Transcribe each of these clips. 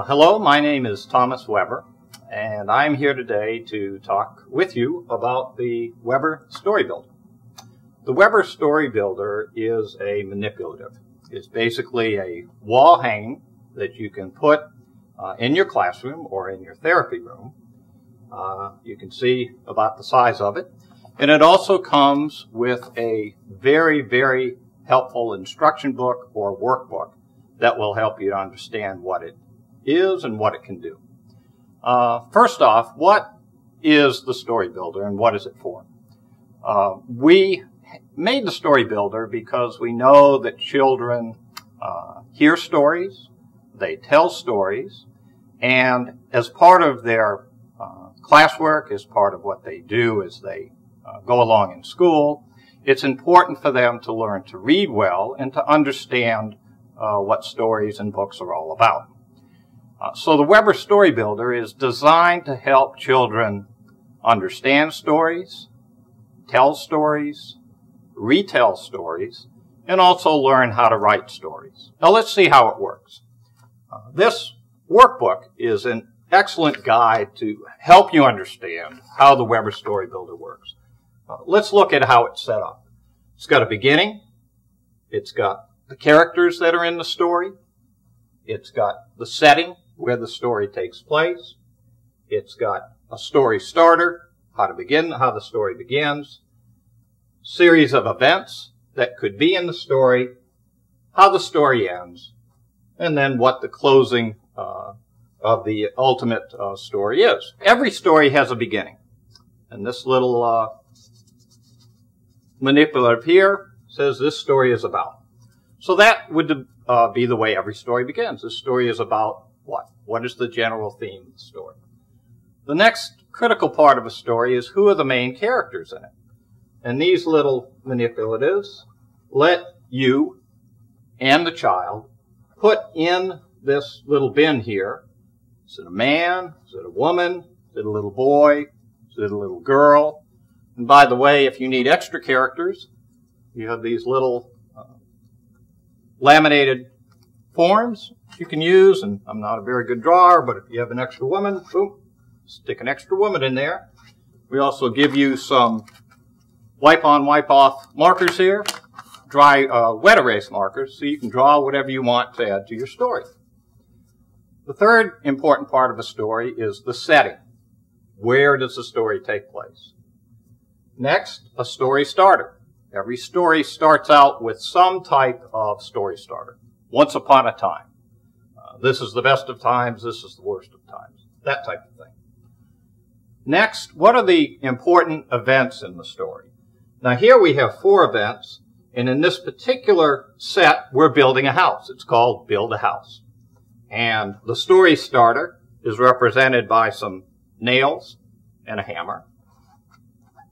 Hello, my name is Thomas Weber, and I'm here today to talk with you about the Weber Storybuilder. The Weber Storybuilder is a manipulative. It's basically a wall hanging that you can put in your classroom or in your therapy room. You can see about the size of it. And it also comes with a very, very helpful instruction book or workbook that will help you to understand what it is and what it can do. First off, what is the Storybuilder and what is it for? We made the Storybuilder because we know that children hear stories, they tell stories, and as part of their classwork, as part of what they do as they go along in school, it's important for them to learn to read well and to understand what stories and books are all about. So the Weber Storybuilder is designed to help children understand stories, tell stories, retell stories, and also learn how to write stories. Now let's see how it works. This workbook is an excellent guide to help you understand how the Weber Storybuilder works. Let's look at how it's set up. It's got a beginning. It's got the characters that are in the story. It's got the setting where the story takes place. It's got a story starter, how the story begins, series of events that could be in the story, how the story ends, and then what the closing of the ultimate story is. Every story has a beginning. And this little manipulative here says this story is about. So that would be the way every story begins. This story is about what? What is the general theme of the story? The next critical part of a story is who are the main characters in it. And these little manipulatives let you and the child put in this little bin here. Is it a man? Is it a woman? Is it a little boy? Is it a little girl? And by the way, if you need extra characters, you have these little laminated forms you can use, and I'm not a very good drawer, but if you have an extra woman, boom, stick an extra woman in there. We also give you some wipe-on, wipe-off markers here, dry wet erase markers, so you can draw whatever you want to add to your story. The third important part of a story is the setting. Where does the story take place? Next, a story starter. Every story starts out with some type of story starter. Once upon a time. This is the best of times. This is the worst of times. That type of thing. Next, what are the important events in the story? Now here we have 4 events, and in this particular set, we're building a house. It's called Build a House. And the story starter is represented by some nails and a hammer.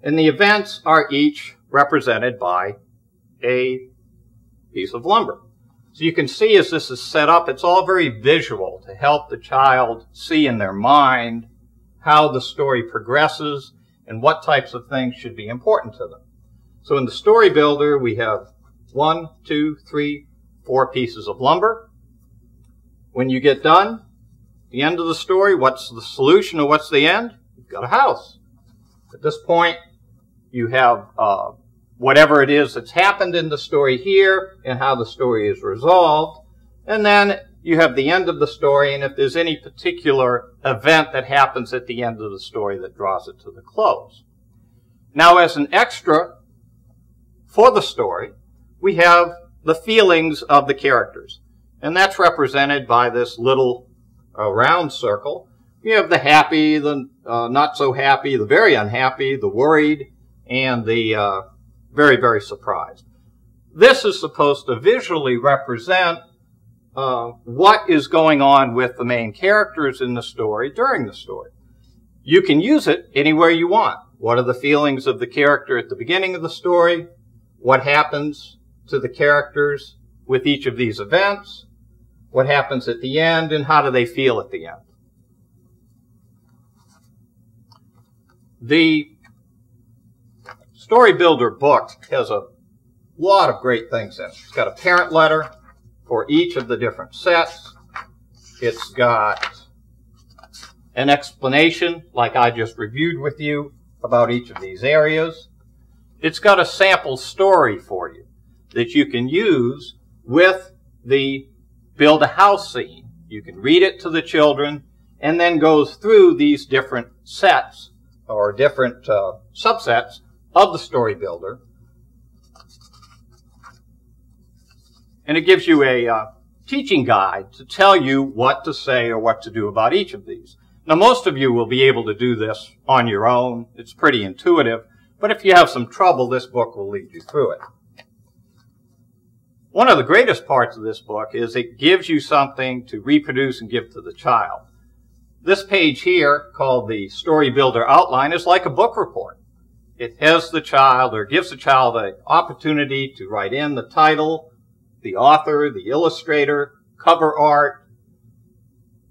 And the events are each represented by a piece of lumber. So you can see as this is set up, it's all very visual to help the child see in their mind how the story progresses and what types of things should be important to them. So in the Storybuilder, we have 1, 2, 3, 4 pieces of lumber. When you get done, the end of the story, what's the solution or what's the end? You've got a house. At this point, you have whatever it is that's happened in the story here and how the story is resolved. And then you have the end of the story, and if there's any particular event that happens at the end of the story that draws it to the close. Now, as an extra for the story, we have the feelings of the characters. And that's represented by this little round circle. You have the happy, the not so happy, the very unhappy, the worried, and the very, very surprised. This is supposed to visually represent what is going on with the main characters in the story during the story. You can use it anywhere you want. What are the feelings of the character at the beginning of the story? What happens to the characters with each of these events? What happens at the end, and how do they feel at the end? The Storybuilder book has a A lot of great things in it. It's got a parent letter for each of the different sets. It's got an explanation, like I just reviewed with you, about each of these areas. It's got a sample story for you that you can use with the build a house scene. You can read it to the children and then goes through these different sets or different subsets of the Storybuilder. And it gives you a teaching guide to tell you what to say or what to do about each of these. Now, most of you will be able to do this on your own. It's pretty intuitive. But if you have some trouble, this book will lead you through it. One of the greatest parts of this book is it gives you something to reproduce and give to the child. This page here, called the Storybuilder Outline, is like a book report. It has the child, or gives the child an opportunity to write in the title, the author, the illustrator, cover art.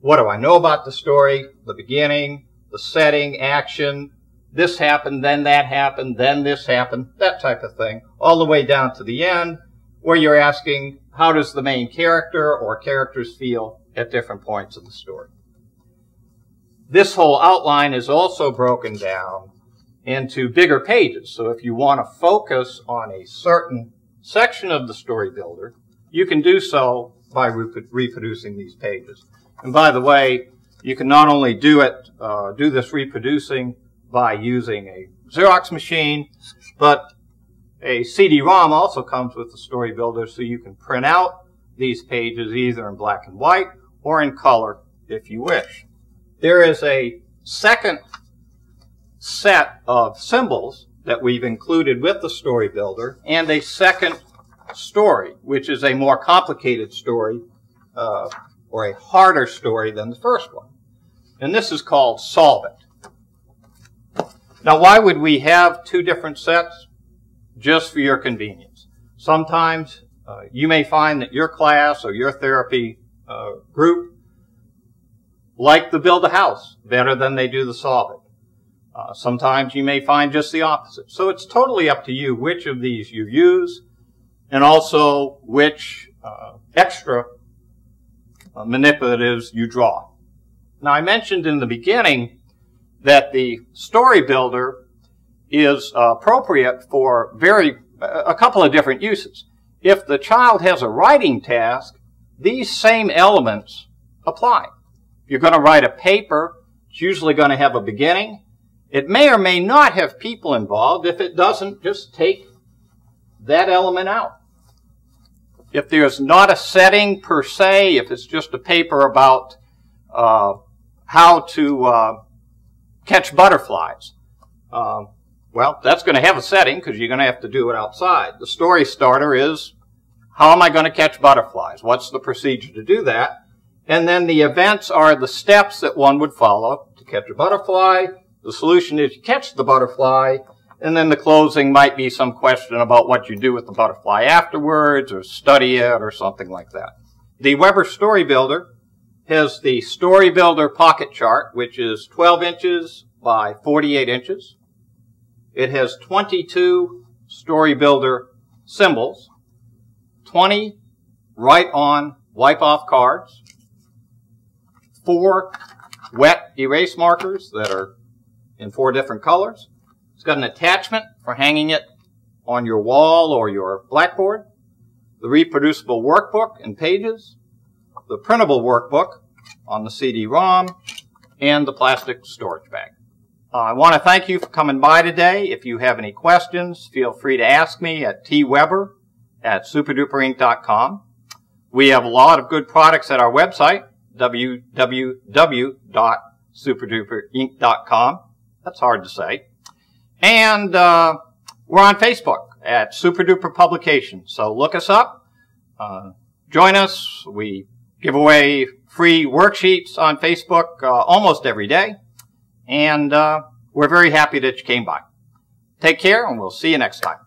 What do I know about the story? The beginning, the setting, action. This happened, then that happened, then this happened, that type of thing, all the way down to the end, where you're asking, how does the main character or characters feel at different points of the story? This whole outline is also broken down into bigger pages. So if you want to focus on a certain section of the Storybuilder, you can do so by reproducing these pages. And by the way, you can not only do this reproducing by using a Xerox machine, but a CD-ROM also comes with the Storybuilder, so you can print out these pages either in black and white or in color if you wish. There is a second set of symbols that we've included with the Storybuilder, and a second story, which is a more complicated story, or a harder story than the first one. And this is called Solve It. Now, why would we have two different sets? Just for your convenience. Sometimes you may find that your class or your therapy group like the Build a House better than they do the Solve It. Sometimes you may find just the opposite. So it's totally up to you which of these you use, and also which extra manipulatives you draw. Now, I mentioned in the beginning that the Storybuilder is appropriate for a couple of different uses. If the child has a writing task, these same elements apply. If you're going to write a paper, it's usually going to have a beginning. It may or may not have people involved. If it doesn't, just take that element out. If there's not a setting per se, if it's just a paper about how to catch butterflies, well, that's going to have a setting because you're going to have to do it outside. The story starter is, how am I going to catch butterflies? What's the procedure to do that? And then the events are the steps that one would follow to catch a butterfly. The solution is you catch the butterfly, and then the closing might be some question about what you do with the butterfly afterwards, or study it, or something like that. The Weber Storybuilder has the Storybuilder Pocket Chart, which is 12 inches by 48 inches. It has 22 Storybuilder symbols, 20 write-on, wipe-off cards, 4 wet erase markers that are in 4 different colors. It's got an attachment for hanging it on your wall or your blackboard, the reproducible workbook and pages, the printable workbook on the CD-ROM, and the plastic storage bag. I want to thank you for coming by today. If you have any questions, feel free to ask me at tweber@superduperinc.com. We have a lot of good products at our website, www.superduperinc.com. That's hard to say. And we're on Facebook at Super Duper Publications. So look us up. Join us. We give away free worksheets on Facebook almost every day. And we're very happy that you came by. Take care, and we'll see you next time.